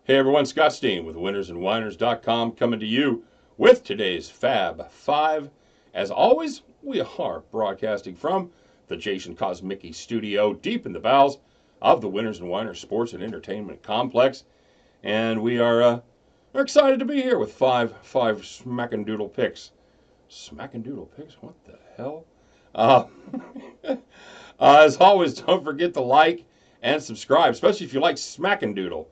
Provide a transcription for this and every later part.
Hey everyone, Scott Steen with winnersandwhiners.com coming to you with today's Fab Five. As always, we are broadcasting from the Jason Kosmicki studio deep in the bowels of the Winners and Whiners Sports and Entertainment Complex. And we're excited to be here with five smackin' picks. Smackin' picks? What the hell? Uh, as always, don't forget to like and subscribe, especially if you like smackin' doodle.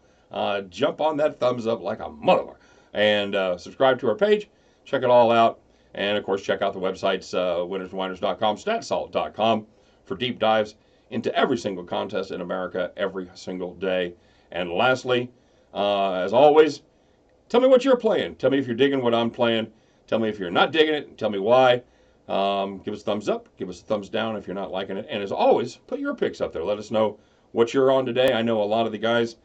Jump on that thumbs up like a mother and subscribe to our page. Check it all out. And, of course, check out the websites, winnersandwhiners.com, statsalt.com for deep dives into every single contest in America every single day. And lastly, as always, tell me what you're playing. Tell me if you're digging what I'm playing. Tell me if you're not digging it. Tell me why. Give us a thumbs up. Give us a thumbs down if you're not liking it. And as always, put your picks up there. Let us know what you're on today. I know a lot of the guys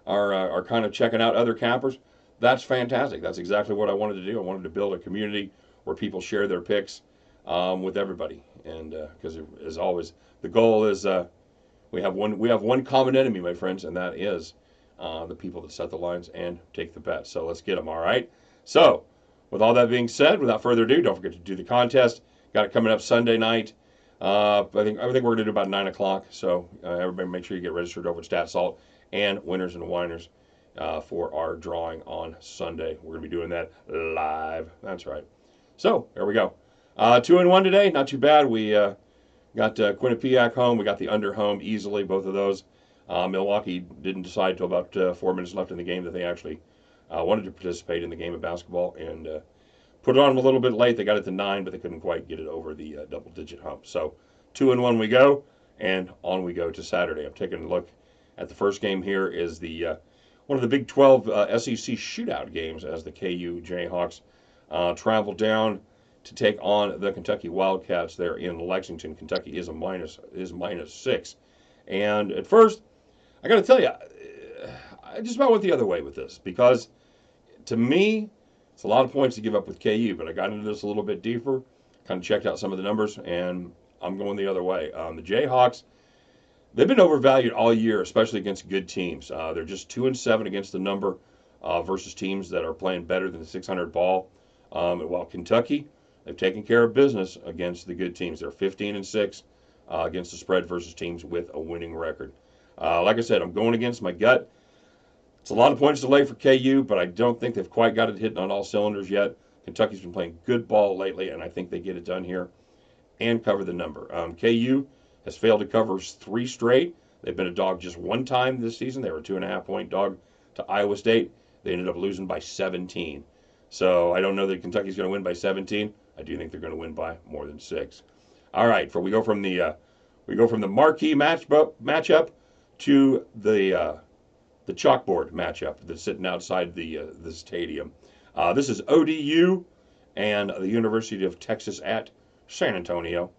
are kind of checking out other campers. That's fantastic. That's exactly what I wanted to do. I wanted to build a community where people share their picks with everybody. And because as always, the goal is we have one common enemy, my friends, and that is the people that set the lines and take the bets. So let's get them. All right. So with all that being said, without further ado, don't forget to do the contest. Got it coming up Sunday night. I think we're going to do about 9 o'clock. So everybody make sure you get registered over at StatSalt and Winners and Whiners for our drawing on Sunday. We're going to be doing that live. That's right. So there we go. 2-1 today. Not too bad. We got Quinnipiac home. We got the under home easily, both of those. Milwaukee didn't decide until about 4 minutes left in the game that they actually wanted to participate in the game of basketball and put it on them a little bit late. They got it to 9, but they couldn't quite get it over the double-digit hump. So 2-1 we go, and on we go to Saturday. I'm taking a look at the first game here is the one of the Big 12 SEC shootout games as the KU Jayhawks travel down to take on the Kentucky Wildcats there in Lexington. Kentucky is -6. And at first, I got to tell you, I just about went the other way with this because to me, it's a lot of points to give up with KU, but I got into this a little bit deeper, kind of checked out some of the numbers, and I'm going the other way. The Jayhawks, they've been overvalued all year, especially against good teams. They're just 2-7 against the number versus teams that are playing better than the 600 ball. While Kentucky, they've taken care of business against the good teams. They're 15-6 against the spread versus teams with a winning record. Like I said, I'm going against my gut. It's a lot of points to lay for KU, but I don't think they've quite got it hitting on all cylinders yet. Kentucky's been playing good ball lately, and I think they get it done here and cover the number. KU has failed to cover 3 straight. They've been a dog just one time this season. They were a 2.5-point dog to Iowa State. They ended up losing by 17. So I don't know that Kentucky's going to win by 17. I do think they're going to win by more than 6. All right, we go from the marquee matchup to the chalkboard matchup that's sitting outside the stadium. This is ODU and the University of Texas at San Antonio.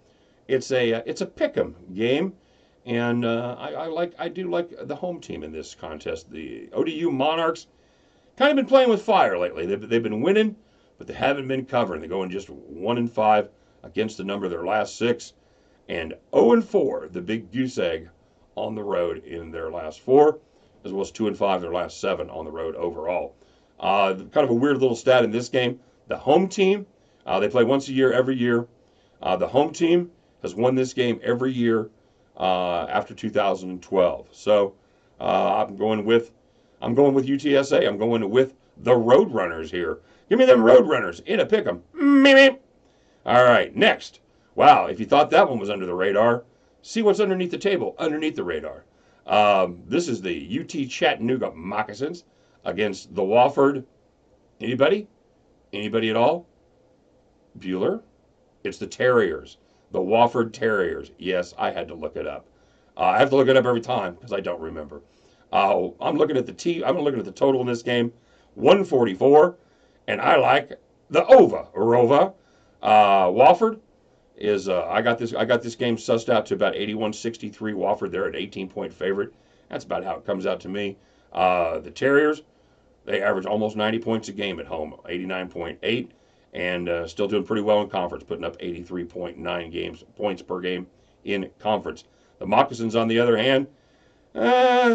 It's a pick'em game, and I do like the home team in this contest. The ODU Monarchs kind of been playing with fire lately. They've been winning, but they haven't been covering. They're going just 1-5 against the number of their last 6, and 0-4, the big goose egg, on the road in their last 4, as well as 2-5 their last 7 on the road overall. Kind of a weird little stat in this game. The home team, they play once a year, every year. The home team has won this game every year after 2012. So I'm going with UTSA. I'm going with the Roadrunners here. Give me them Roadrunners in a pick'em. Meep. All right, next. Wow, if you thought that one was under the radar, see what's underneath the table, underneath the radar. This is the UT-Chatanooga Moccasins against the Wofford. Anybody? Anybody at all? Bueller? It's the Terriers. The Wofford Terriers. Yes, I had to look it up. I have to look it up every time because I don't remember. I'm looking at the total in this game, 144, and I like the Rova. Wofford is I got this game sussed out to about 81-63. Wofford, they're an 18-point favorite. That's about how it comes out to me. The Terriers, they average almost 90 points a game at home, 89.8, and still doing pretty well in conference, putting up 83.9 points per game in conference. The Moccasins, on the other hand,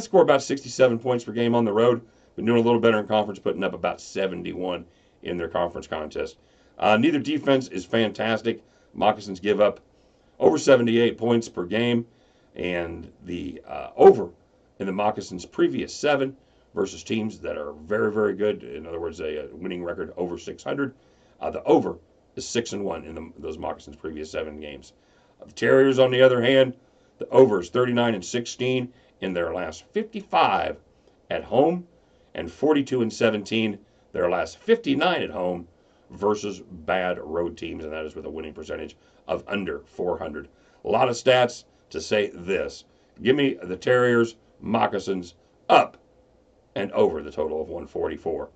score about 67 points per game on the road, been doing a little better in conference, putting up about 71 in their conference contest. Neither defense is fantastic. Moccasins give up over 78 points per game, and the over in the Moccasins' previous 7 versus teams that are very, very good. In other words, a winning record over 600. The over is 6-1 in those Moccasins' previous 7 games. The Terriers, on the other hand, the over is 39-16 in their last 55 at home, and 42-17 their last 59 at home versus bad road teams, and that is with a winning percentage of under 400. A lot of stats to say this. Give me the Terriers, Moccasins, up and over the total of 144.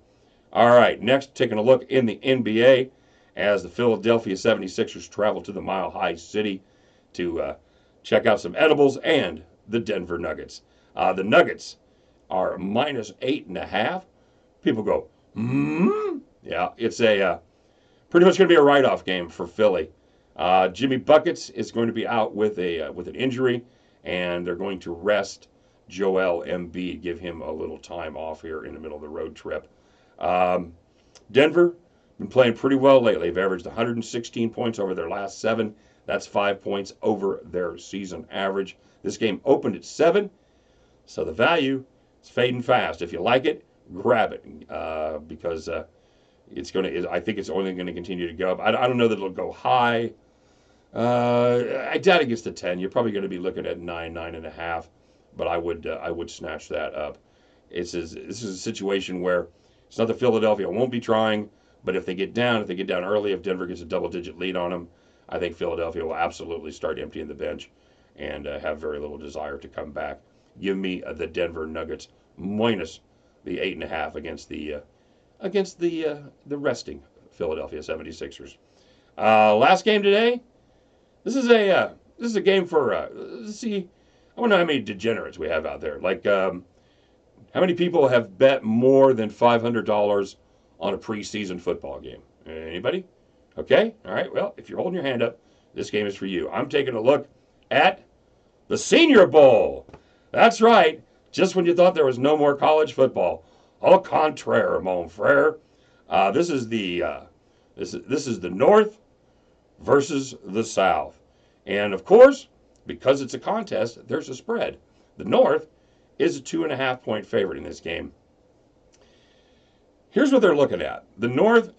All right, next, taking a look in the NBA as the Philadelphia 76ers travel to the Mile High City to check out some edibles and the Denver Nuggets. The Nuggets are -8.5. People go, Yeah, it's a pretty much going to be a write-off game for Philly. Jimmy Buckets is going to be out with an injury, and they're going to rest Joel Embiid, give him a little time off here in the middle of the road trip. Denver been playing pretty well lately. They've averaged 116 points over their last 7. That's 5 points over their season average. This game opened at 7, so the value is fading fast. If you like it, grab it because it's going to. I think it's only going to continue to go up. I don't know that it'll go high. I doubt it gets to 10. You're probably going to be looking at 9.5. But I would snatch that up. This is a situation where it's not that Philadelphia won't be trying, but if they get down early, if Denver gets a double-digit lead on them, I think Philadelphia will absolutely start emptying the bench and have very little desire to come back. Give me the Denver Nuggets minus the 8.5 against the resting Philadelphia 76ers. Last game today. This is a game for let's see. I wonder how many degenerates we have out there. Like, how many people have bet more than $500 on a preseason football game? Anybody? Okay. All right. Well, if you're holding your hand up, this game is for you. I'm taking a look at the Senior Bowl. That's right. Just when you thought there was no more college football. Au contraire, mon frere. This is the North versus the South, and of course, because it's a contest, there's a spread. The North is a 2.5-point favorite in this game. Here's what they're looking at. The North,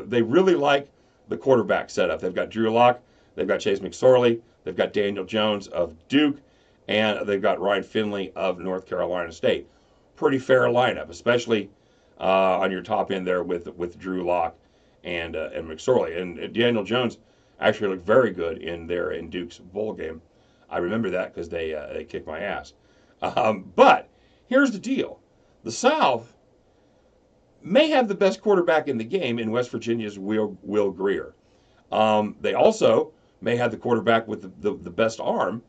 they really like the quarterback setup. They've got Drew Lock, they've got Chase McSorley, they've got Daniel Jones of Duke, and they've got Ryan Finley of North Carolina State. Pretty fair lineup, especially on your top end there with Drew Lock and McSorley. And Daniel Jones actually looked very good in Duke's bowl game. I remember that because they kicked my ass. But here's the deal. The South may have the best quarterback in the game in West Virginia's Will Grier. They also may have the quarterback with the best arm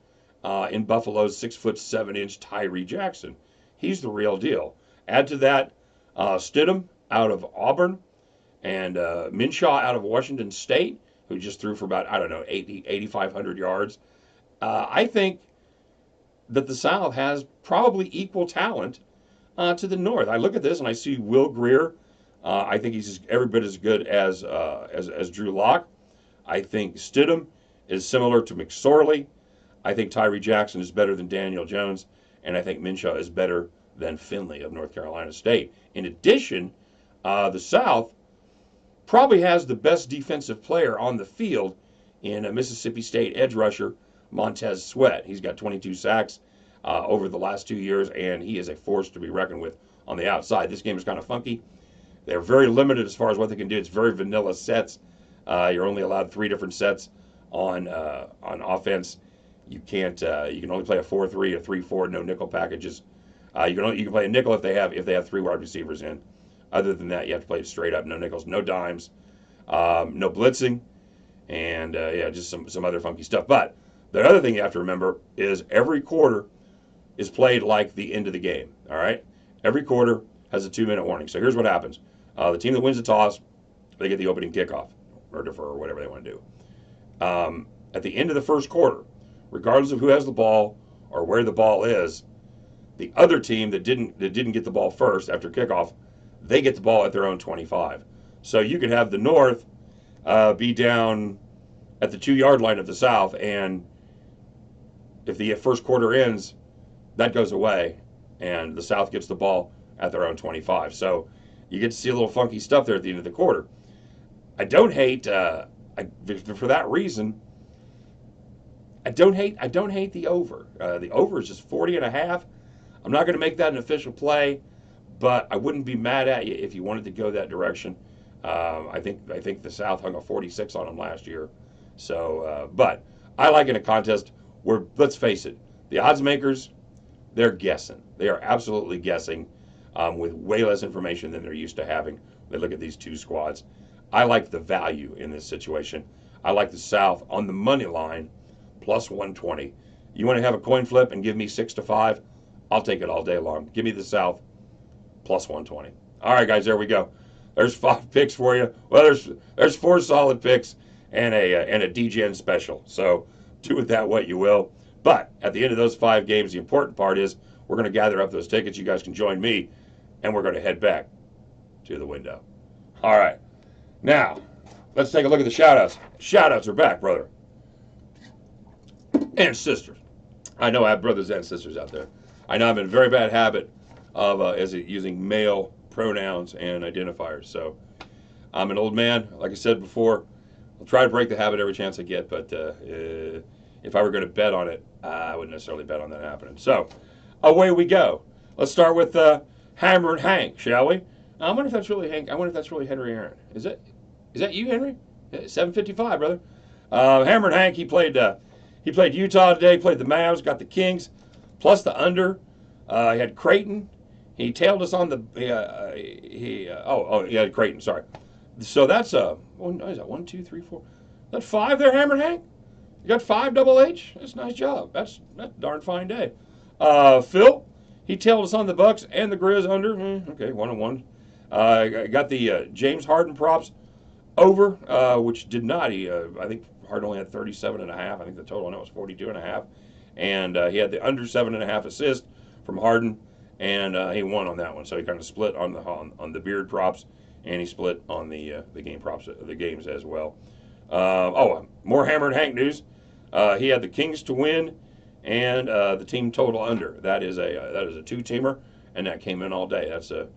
in Buffalo's 6'7" Tyree Jackson. He's the real deal. Add to that Stidham out of Auburn and Minshaw out of Washington State, who just threw for about, 8,500 yards. I think that the South has probably equal talent to the North. I look at this and I see Will Grier. I think he's every bit as good as Drew Lock. I think Stidham is similar to McSorley. I think Tyree Jackson is better than Daniel Jones, and I think Minshaw is better than Finley of North Carolina State. In addition, the South probably has the best defensive player on the field in a Mississippi State edge rusher, Montez Sweat. He's got 22 sacks over the last 2 years, and he is a force to be reckoned with on the outside. This game is kind of funky. They're very limited as far as what they can do. It's very vanilla sets. You're only allowed 3 different sets on offense. You can't. You can only play a 4-3, a 3-4, no nickel packages. You can play a nickel if they have 3 wide receivers in. Other than that, you have to play it straight up. No nickels, no dimes, no blitzing, and just some other funky stuff. But the other thing you have to remember is every quarter is played like the end of the game. All right, every quarter has a 2-minute warning. So here's what happens: the team that wins the toss, they get the opening kickoff, or defer, or whatever they want to do. At the end of the first quarter, regardless of who has the ball or where the ball is, The other team that didn't get the ball first after kickoff, they get the ball at their own 25. So you could have the North be down at the 2-yard line of the South, and if the first quarter ends, that goes away, and the South gets the ball at their own 25. So you get to see a little funky stuff there at the end of the quarter. I don't hate for that reason. I don't hate the over. The over is just 40.5. I'm not going to make that an official play, but I wouldn't be mad at you if you wanted to go that direction. I think the South hung a 46 on them last year. So, but I like in a contest where, let's face it, the odds makers, they're guessing. They are absolutely guessing with way less information than they're used to having. They look at these two squads. I like the value in this situation. I like the South on the money line plus 120. You want to have a coin flip and give me 6-5? I'll take it all day long. Give me the South plus 120. All right, guys, there we go. There's 5 picks for you. Well, there's 4 solid picks and a DGen special. So do with that what you will. But at the end of those 5 games, the important part is we're going to gather up those tickets. You guys can join me, and we're going to head back to the window. All right. Now, let's take a look at the shout-outs. Shout-outs are back, brother and sisters. I know I have brothers and sisters out there. I know I'm in a very bad habit of using male pronouns and identifiers. So I'm an old man. Like I said before, I'll try to break the habit every chance I get, but if I were going to bet on it, I wouldn't necessarily bet on that happening. So away we go. Let's start with Hammer and Hank, shall we? I wonder if that's really Hank. I wonder if that's really Henry Aaron. Is that you, Henry? 7:55, brother. Hammer and Hank. He played Utah today. Played the Mavs. Got the Kings, plus the under. He had Creighton. He tailed us on the. He had Creighton. Sorry. So that's what is that? 1, 2, 3, 4. Is that 5 there, Hammer and Hank? You got 5 double H. That's a nice job. That's a darn fine day. Phil, he tailed us on the Bucks and the Grizz under. Okay, 1-1. Got the James Harden props over, which did not. I think Harden only had 37.5. I think the total on it was 42.5. And he had the under 7.5 assist from Harden, and he won on that one. So he kind of split on the beard props, and he split on the game props, the games as well. More Hammer and Hank news. He had the Kings to win, and the team total under. That is a 2-teamer, and that came in all day. That's a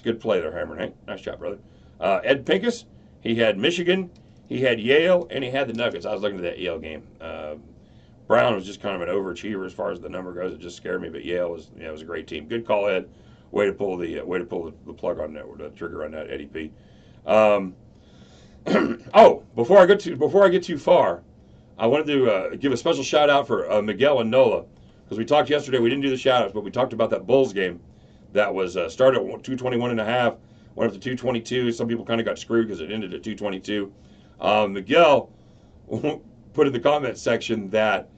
good play there, Hammer and Hank. Nice job, brother. Ed Pincus, he had Michigan, he had Yale, and he had the Nuggets. I was looking at that Yale game. Brown was just kind of an overachiever as far as the number goes. It just scared me, but Yale was a great team. Good call, Ed. Way to pull the plug on that, or the trigger on that, Eddie P. Before I get too far, I wanted to give a special shout out for Miguel and Nola, because we talked yesterday. We didn't do the shout outs, but we talked about that Bulls game that was started at 221.5, went up to 222. Some people kind of got screwed because it ended at 222. Miguel put in the comment section that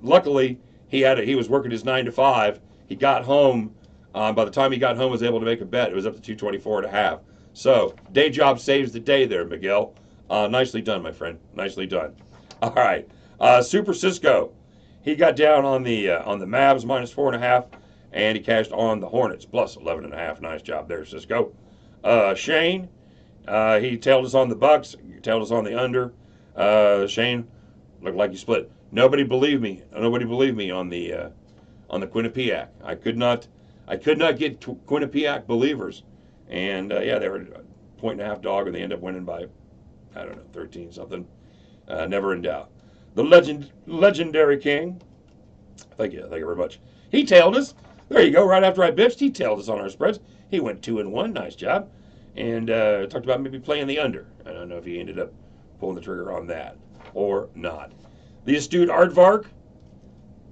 luckily he was working his 9 to 5. He got home. By the time he got home, was able to make a bet. It was up to 224.5. So day job saves the day there, Miguel. Nicely done, my friend. Nicely done. All right, Super Cisco. He got down on the Mavs minus 4.5, and he cashed on the Hornets plus 11.5. Nice job there, Cisco. Shane, he tailed us on the Bucks. Tailed us on the under. Shane, looked like you split. Nobody believed me. Nobody believed me on the Quinnipiac. I could not get Quinnipiac believers, and they were a 1.5 dog, and they end up winning by, 13 something. Never in doubt. The legendary King. Thank you very much. He tailed us. There you go. Right after I bitched, he tailed us on our spreads. He went 2-1. Nice job. And talked about maybe playing the under. I don't know if he ended up pulling the trigger on that or not. The astute Aardvark.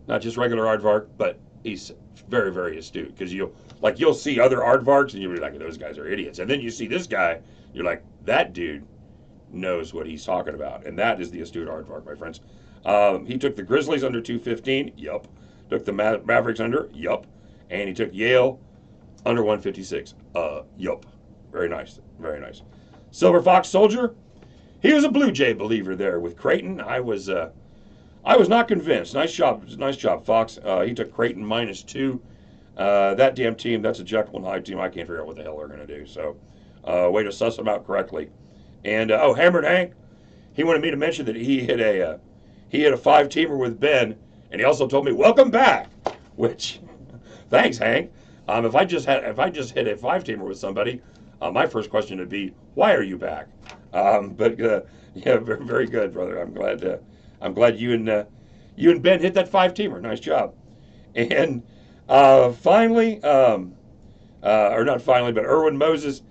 Not just regular Aardvark, but he's very, very astute, because you'll see other Aardvarks and you'll be like, those guys are idiots. And then you see this guy, you're like, that dude knows what he's talking about. And that is the astute Aardvark, my friends. He took the Grizzlies under 215. Yup. Took the Mavericks under. Yup. And he took Yale under 156. Yup. Very nice. Very nice. Silver Fox Soldier. He was a Blue Jay believer there with Creighton. I was I was not convinced. Nice job, Fox. He took Creighton -2. That damn team, that's a Jekyll and Hyde team. I can't figure out what the hell they're going to do. So, way to suss them out correctly. And Hammered Hank, he wanted me to mention that he hit a 5-teamer with Ben, and he also told me welcome back. Which, thanks, Hank. If I just hit a 5-teamer with somebody, my first question would be, why are you back? But yeah, very, very good, brother. I'm glad you and Ben hit that 5-teamer. Nice job. And finally, or not finally, but Erwin Moses,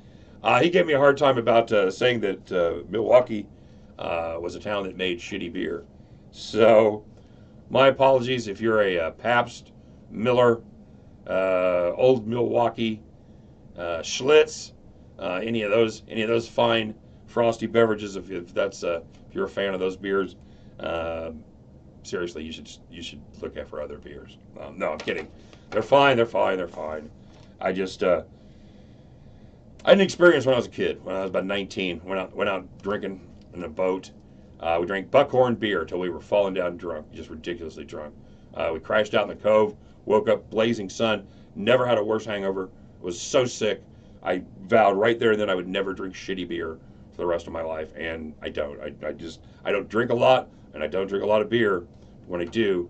he gave me a hard time about saying that Milwaukee was a town that made shitty beer. So, my apologies if you're a Pabst, Miller, Old Milwaukee, Schlitz, any of those fine frosty beverages. If you're a fan of those beers, seriously, you should look out for other beers. No, I'm kidding. They're fine. I just I had an experience when I was a kid. When I was about 19, went out drinking in a boat. We drank Buckhorn beer till we were falling down drunk, just ridiculously drunk. We crashed out in the cove. Woke up, blazing sun. Never had a worse hangover. Was so sick. I vowed right there and then I would never drink shitty beer for the rest of my life, and I don't. I don't drink a lot, and I don't drink a lot of beer. When I do,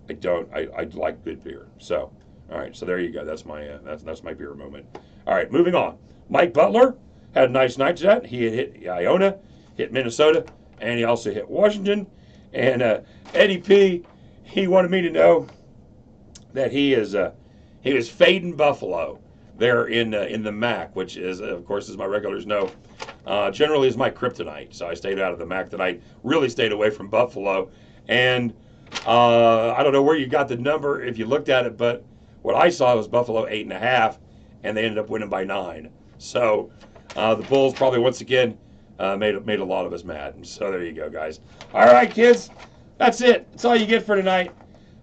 I like good beer. So, all right. So there you go. That's my beer moment. All right, moving on. Mike Butler had a nice night tonight. He had hit Iona, hit Minnesota, and he also hit Washington. And Eddie P, he wanted me to know that he was fading Buffalo there in the MAC, which is, of course, as my regulars know, generally is my kryptonite. So I stayed out of the MAC tonight. Really stayed away from Buffalo. And I don't know where you got the number if you looked at it, but what I saw was Buffalo 8.5, and they ended up winning by 9. So the Bulls probably once again made a lot of us mad. And so there you go, guys. All right, kids, that's it. That's all you get for tonight.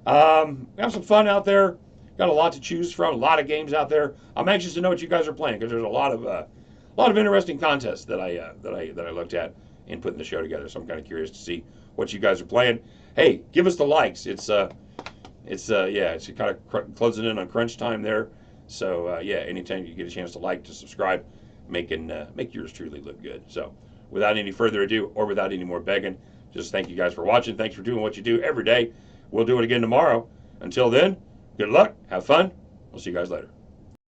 Have some fun out there. Got a lot to choose from. A lot of games out there. I'm anxious to know what you guys are playing because there's a lot of interesting contests that I looked at in putting the show together. So I'm kind of curious to see what you guys are playing. Hey, give us the likes. It's kind of closing in on crunch time there. So yeah, anytime you get a chance to subscribe, make yours truly look good. So without any further ado, or without any more begging, just thank you guys for watching. Thanks for doing what you do every day. We'll do it again tomorrow. Until then, good luck, have fun. We'll see you guys later.